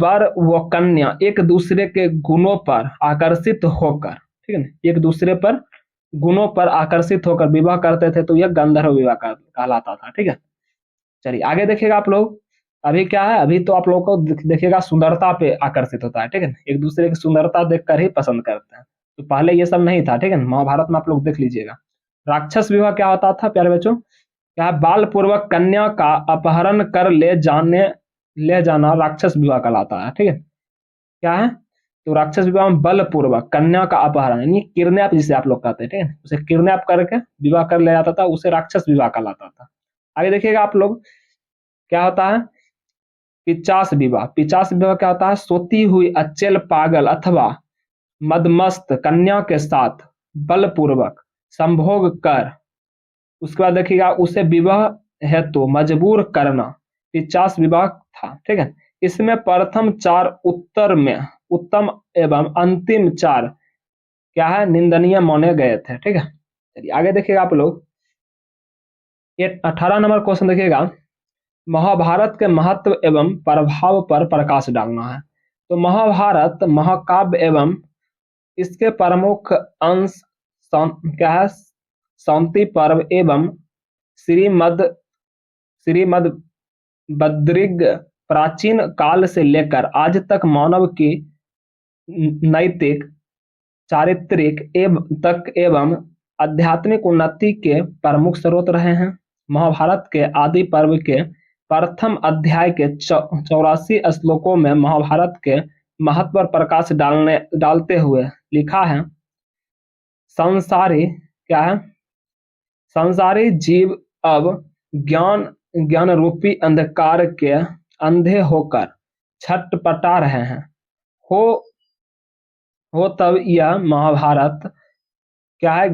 वर व कन्या एक दूसरे के गुणों पर आकर्षित होकर, ठीक है ना, एक दूसरे पर गुणों पर आकर्षित होकर विवाह करते थे, तो यह गंधर्व विवाह कहलाता था, ठीक है। चलिए आगे देखिएगा आप लोग, अभी क्या है, अभी तो आप लोगों को देखिएगा सुंदरता पे आकर्षित होता है, ठीक है ना, एक दूसरे की सुंदरता देखकर ही पसंद करते हैं। तो पहले ये सब नहीं था, ठीक है। महाभारत में आप लोग देख लीजिएगा। राक्षस विवाह क्या होता था प्यारे बच्चों, क्या बाल पूर्वक कन्या का अपहरण कर ले जाना राक्षस विवाह कहलाता है, ठीक है। क्या है, तो राक्षस विवाह में बलपूर्वक कन्या का अपहरण यानी किडनैप जिसे आप लोग कहते हैं, ठीक है, उसे किडनैप करके विवाह कर ले जाता था, उसे राक्षस विवाह कहलाता था। आगे देखिएगा आप लोग, क्या होता है, पिचास विवाह। पिचास विवाह क्या होता है, सोती हुई अचेल पागल अथवा मदमस्त कन्या के साथ बलपूर्वक संभोग कर उसके बाद देखिएगा उसे विवाह हेतु मजबूर करना 50 विभाग था। ठीक है, इसमें प्रथम 4 उत्तर में उत्तम एवं अंतिम 4 क्या है, निंदनीय माने गए थे। ठीक है, चलिए आगे देखिएगा आप लोग। ये 18 नंबर क्वेश्चन देखिएगा, महाभारत के महत्व एवं प्रभाव पर प्रकाश डालना है। तो महाभारत महाकाव्य एवं इसके प्रमुख अंश क्या है, शांति पर्व एवं श्रीमद श्रीमद बद्रिक प्राचीन काल से लेकर आज तक मानव की नैतिक चारित्रिक एवं आध्यात्मिक उन्नति के प्रमुख स्रोत रहे हैं। महाभारत के आदि पर्व के प्रथम अध्याय के 84 श्लोकों में महाभारत के महत्व पर प्रकाश डालते हुए लिखा है, क्या है, संसारी जीव अब ज्ञान रूपी अंधकार के अंधे होकर छटपटा रहे हैं। हो तब यह महाभारत क्या है,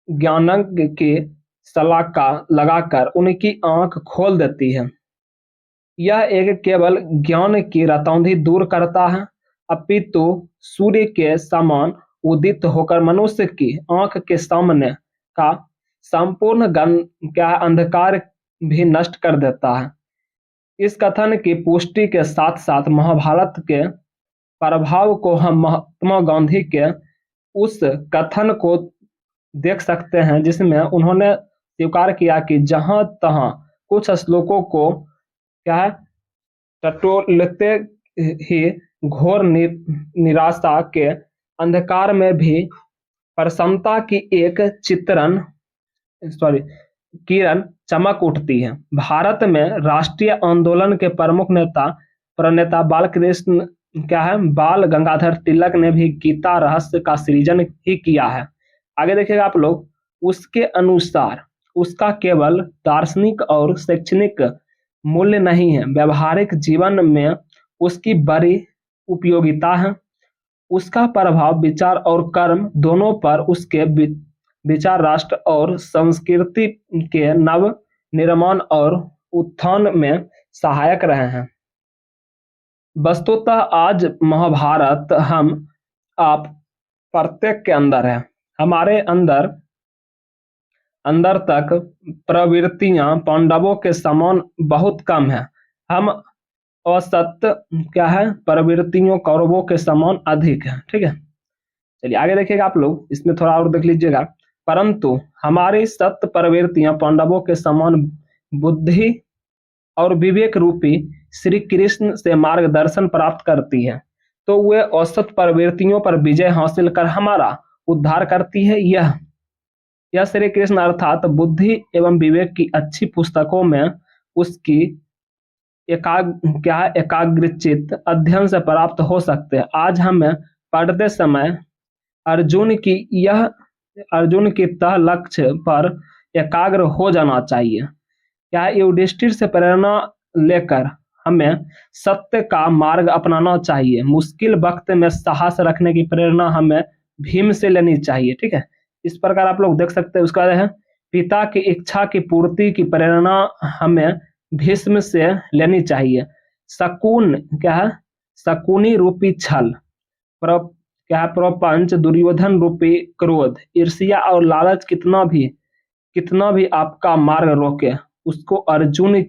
ज्ञानज्ञ की सलाका लगाकर उनकी आंख खोल देती है। यह एक केवल ज्ञान की रतौंधी दूर करता है, अपितु सूर्य के समान उदित होकर मनुष्य की आंख के सामने का संपूर्ण क्या अंधकार भी नष्ट कर देता है। इस कथन की पुष्टि के साथ साथ महाभारत के प्रभाव को हम महात्मा गांधी के उस कथन को देख सकते हैं जिसमें उन्होंने स्वीकार किया कि जहां तहां कुछ श्लोकों को क्या है, टटोलते ही घोर निराशा के अंधकार में भी प्रसन्नता की एक किरण चमक उठती है। भारत में राष्ट्रीय आंदोलन के प्रमुख प्रणेता बालकृष्ण क्या है, बाल गंगाधर तिलक ने भी गीता रहस्य का सृजन ही किया है। आगे देखिएगा आप लोग, उसके अनुसार उसका केवल दार्शनिक और शैक्षणिक मूल्य नहीं है, व्यवहारिक जीवन में उसकी बड़ी उपयोगिता है। उसका प्रभाव विचार और कर्म दोनों पर उसके विचार राष्ट्र और संस्कृति के नव निर्माण और उत्थान में सहायक रहे हैं। वस्तुतः आज महाभारत हम आप प्रत्येक के अंदर है। हमारे अंदर तक प्रवृत्तियां पांडवों के समान बहुत कम है। हम औसत क्या है, प्रवृत्तियों कौरवों के समान अधिक है। ठीक है, चलिए आगे देखिएगा आप लोग, इसमें थोड़ा और देख लीजिएगा। परंतु हमारी सत्य प्रवृत्तियां पांडवों के समान बुद्धि और विवेक रूपी श्री कृष्ण से मार्गदर्शन प्राप्त करती है, तो वे औसत प्रवृत्तियों पर विजय हासिल कर हमारा उद्धार करती है। यह श्री कृष्ण अर्थात बुद्धि एवं विवेक की अच्छी पुस्तकों में उसकी एकाग्रचित अध्ययन से प्राप्त हो सकते हैं। आज हमें पढ़ते समय अर्जुन की तह लक्ष्य पर एकाग्र हो जाना चाहिए। क्या युधिष्ठिर से प्रेरणा लेकर हमें सत्य का मार्ग अपनाना चाहिए। मुश्किल वक्त में साहस रखने की प्रेरणा हमें भीम से लेनी चाहिए। ठीक है, इस प्रकार आप लोग देख सकते हैं। उसका है पिता की इच्छा की पूर्ति की प्रेरणा हमें भीष्म से लेनी चाहिए। शकुनी रूपी छल, प्रपंच, दुर्योधन रूपी क्रोध, ईर्ष्या और लालच कितना भी आपका मार्ग रोके, उसको अर्जुन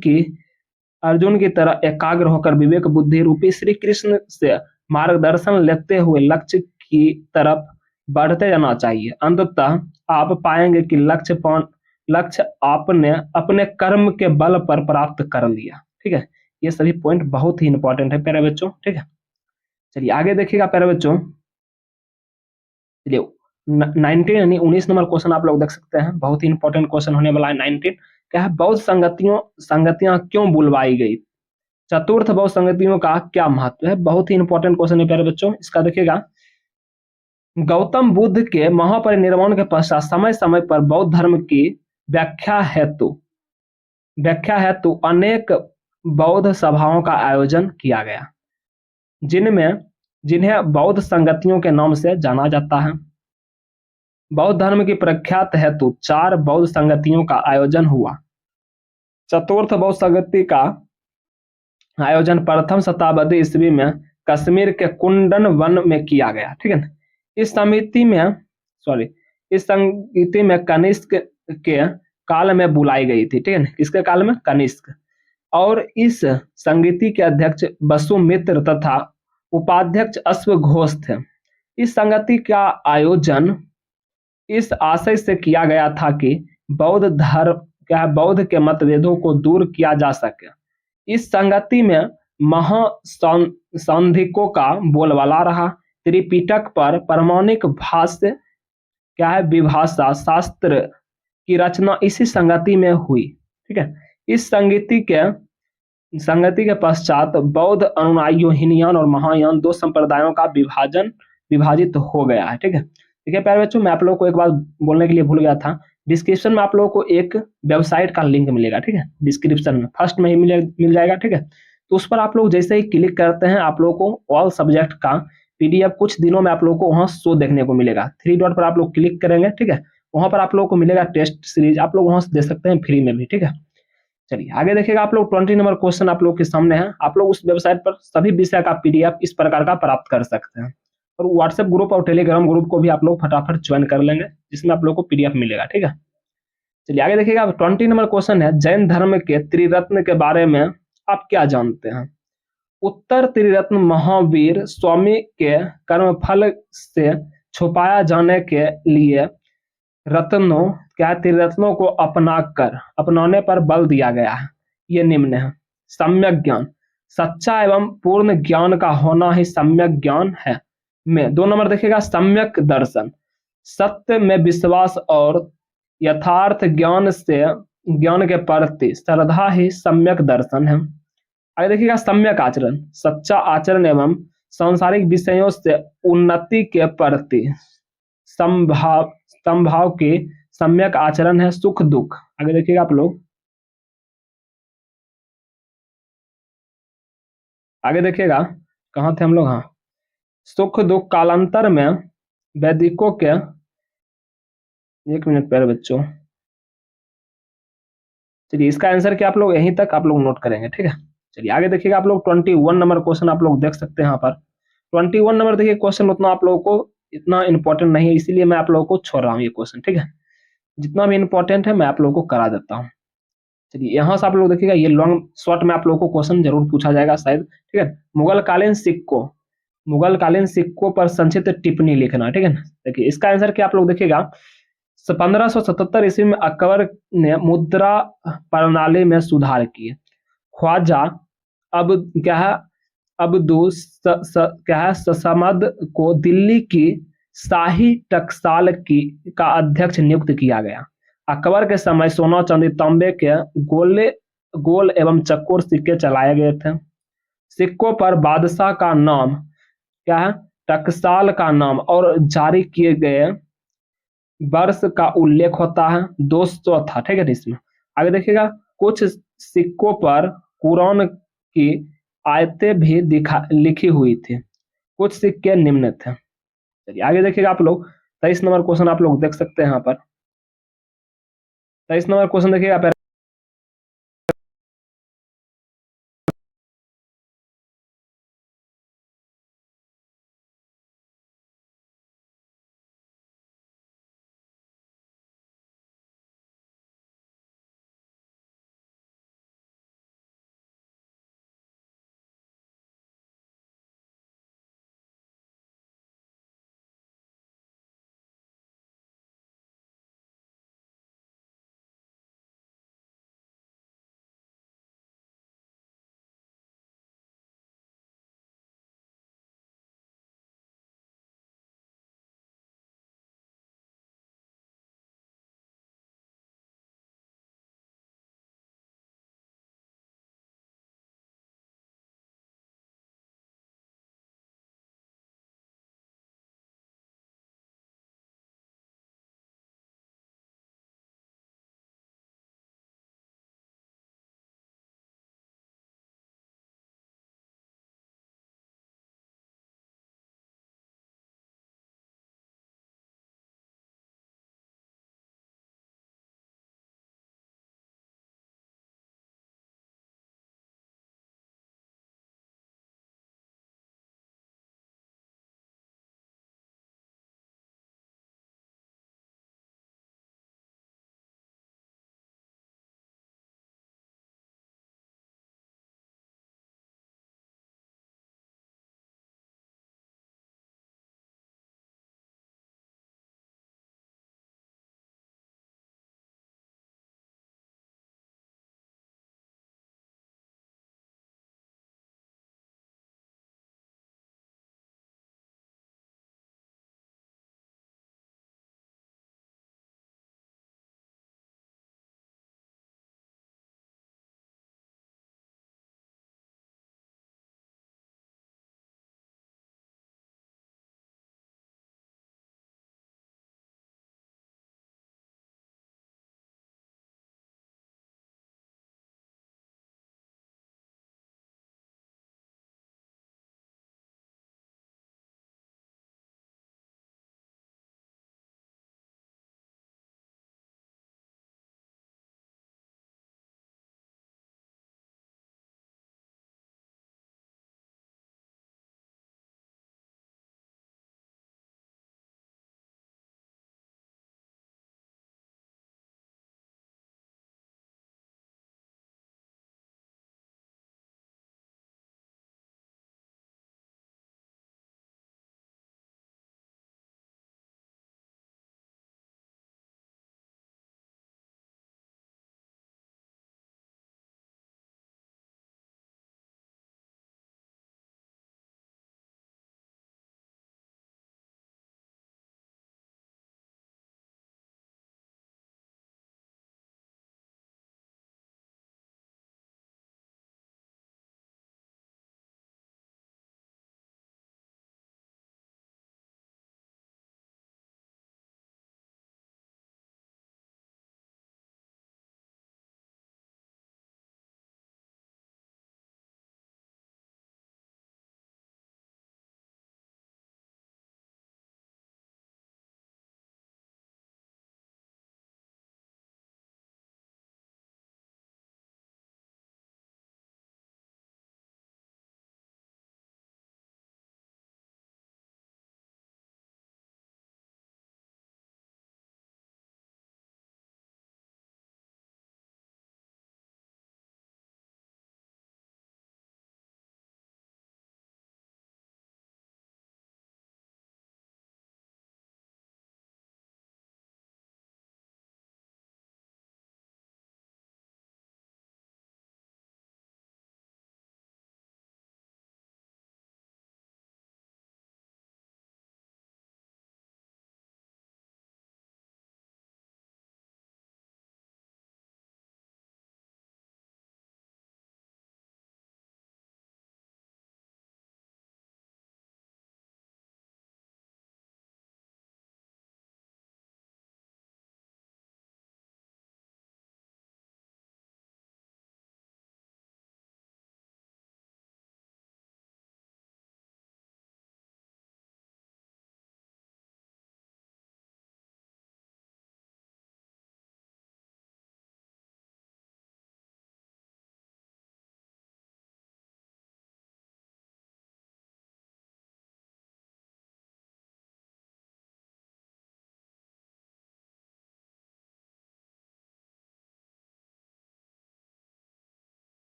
की तरह एकाग्र होकर विवेक बुद्धि रूपी श्री कृष्ण से मार्गदर्शन लेते हुए लक्ष्य की तरफ बढ़ते जाना चाहिए। अंततः आप पाएंगे कि लक्ष्य आपने अपने कर्म के बल पर प्राप्त कर लिया। ठीक है, ये सभी पॉइंट बहुत ही इंपॉर्टेंट है प्यारे बच्चों। ठीक है, चलिए आगे देखिएगा प्यारे बच्चों। चलिए 19 यानी 19 नंबर क्वेश्चन आप लोग देख सकते हैं, बहुत ही इंपॉर्टेंट क्वेश्चन होने वाला है। 19 क्या है, बौद्ध संगतियां क्यों बुलवाई गई। चतुर्थ बौद्ध संगतियों का क्या महत्व है, बहुत ही इंपॉर्टेंट क्वेश्चन है प्यारे बच्चों। इसका देखिएगा, गौतम बुद्ध के महापरिनिर्वाण के पश्चात समय समय पर बौद्ध धर्म की व्याख्या हेतु अनेक बौद्ध सभाओं का आयोजन किया गया, जिन्हें बौद्ध संगतियों के नाम से जाना जाता है। बौद्ध धर्म की प्रख्यात हेतु 4 बौद्ध संगतियों का आयोजन हुआ। चतुर्थ बौद्ध संगति का आयोजन प्रथम शताब्दी ईस्वी में कश्मीर के कुंडन वन में किया गया, ठीक है ना। इस समिति में इस संगति में कनिष्क के काल में बुलाई गई थी, ठीक है ना। किसके काल में? कनिष्क। और इस संगति के अध्यक्ष वसुमित्र तथा उपाध्यक्ष अश्वघोष थे। इस संगति का आयोजन इस आशय से किया गया था कि बौद्ध के मतभेदों को दूर किया जा सके। इस संगति में महासंधिकों का बोलबाला रहा। त्रिपिटक पर प्रामाणिक भाष्य विभाषा शास्त्र की रचना इसी संगति में हुई, ठीक है। इस संगति के पश्चात बौद्ध अनुयायियों हीनयान और महायान दो संप्रदायों का विभाजित हो गया है, ठीक है। ठीक है प्यारे बच्चों, मैं आप लोगों को एक बात बोलने के लिए भूल गया था। डिस्क्रिप्शन में आप लोगों को एक वेबसाइट का लिंक मिलेगा, ठीक है। डिस्क्रिप्शन में फर्स्ट में ही मिल जाएगा, ठीक है। तो उस पर आप लोग जैसे ही क्लिक करते हैं आप लोगों को ऑल सब्जेक्ट का पीडीएफ कुछ दिनों में आप लोगों को वहां शो देखने को मिलेगा। 3 डॉट पर आप लोग क्लिक करेंगे, ठीक है। वहां पर आप लोगों को मिलेगा टेस्ट सीरीज, आप लोग वहां से दे सकते हैं फ्री में भी, ठीक है। चलिए आगे देखिएगा, आप लोग 20 नंबर क्वेश्चन आप लोग के सामने है। आप लोग उस वेबसाइट पर सभी विषय का पीडीएफ इस प्रकार का प्राप्त कर सकते हैं। और व्हाट्सएप ग्रुप और टेलीग्राम ग्रुप को भी आप लोग फटाफट ज्वाइन कर लेंगे, जिसमें आप लोग को पीडीएफ मिलेगा, ठीक है। चलिए आगे देखिएगा, 20 नंबर क्वेश्चन है, जैन धर्म के त्रिरत्न के बारे में आप क्या जानते हैं? उत्तर त्रिरत्न महावीर स्वामी के कर्मफल से छुपाया जाने के लिए त्रिरत्नों को अपनाने पर बल दिया गया है। ये निम्न है। सम्यक ज्ञान, सच्चा एवं पूर्ण ज्ञान का होना ही सम्यक ज्ञान है। में 2 नंबर देखिएगा, सम्यक दर्शन, सत्य में विश्वास और यथार्थ ज्ञान के प्रति श्रद्धा ही सम्यक दर्शन है। आगे देखिएगा, सम्यक आचरण, सच्चा आचरण एवं सांसारिक विषयों से उन्नति के प्रति संभाव के सम्यक आचरण है। सुख दुख, आगे देखिएगा आप लोग, आगे देखिएगा कहाँ थे हम लोग, हाँ, सुख दुख कालांतर में वैदिकों के, एक मिनट प्यारे बच्चों, चलिए इसका आंसर क्या आप लोग यहीं तक आप लोग नोट करेंगे, ठीक है। चलिए आगे देखिएगा, आप लोग 21 नंबर क्वेश्चन आप लोग देख सकते हैं यहाँ पर। 21 नंबर देखिए, क्वेश्चन उतना आप लोगों को इतना इंपॉर्टेंट नहीं है, इसीलिए मैं आप लोगों को छोड़ रहा हूँ ये क्वेश्चन, ठीक है। जितना भी इंपॉर्टेंट है मैं आप लोगों को करा देता हूँ। चलिए यहाँ से आप लोग देखिएगा, ये लॉन्ग शॉर्ट में आप लोगों को क्वेश्चन जरूर पूछा जाएगा शायद, ठीक है। मुगल कालीन सिक्कों पर संक्षिप्त टिप्पणी लिखना, ठीक है ना। देखिए इसका आंसर क्या आप लोग देखिएगा, 1577 ईस्वी में अकबर ने मुद्रा प्रणाली में सुधार किए। ख्वाजा समद को दिल्ली की शाही टकसाल का अध्यक्ष नियुक्त किया गया। अकबर के समय सोना चांदी तांबे के गोल एवं चक्कोर सिक्के चलाए गए थे। सिक्कों पर बादशाह का नाम टकसाल का नाम और जारी किए गए वर्ष का उल्लेख होता है। 200 था, ठीक है। इसमें आगे देखिएगा, कुछ सिक्कों पर कुरान की आयतें भी लिखी हुई थी। कुछ सिक्के निम्न थे। चलिए आगे देखिएगा आप लोग, 23 नंबर क्वेश्चन आप लोग देख सकते हैं यहाँ पर। 23 नंबर क्वेश्चन देखिएगा,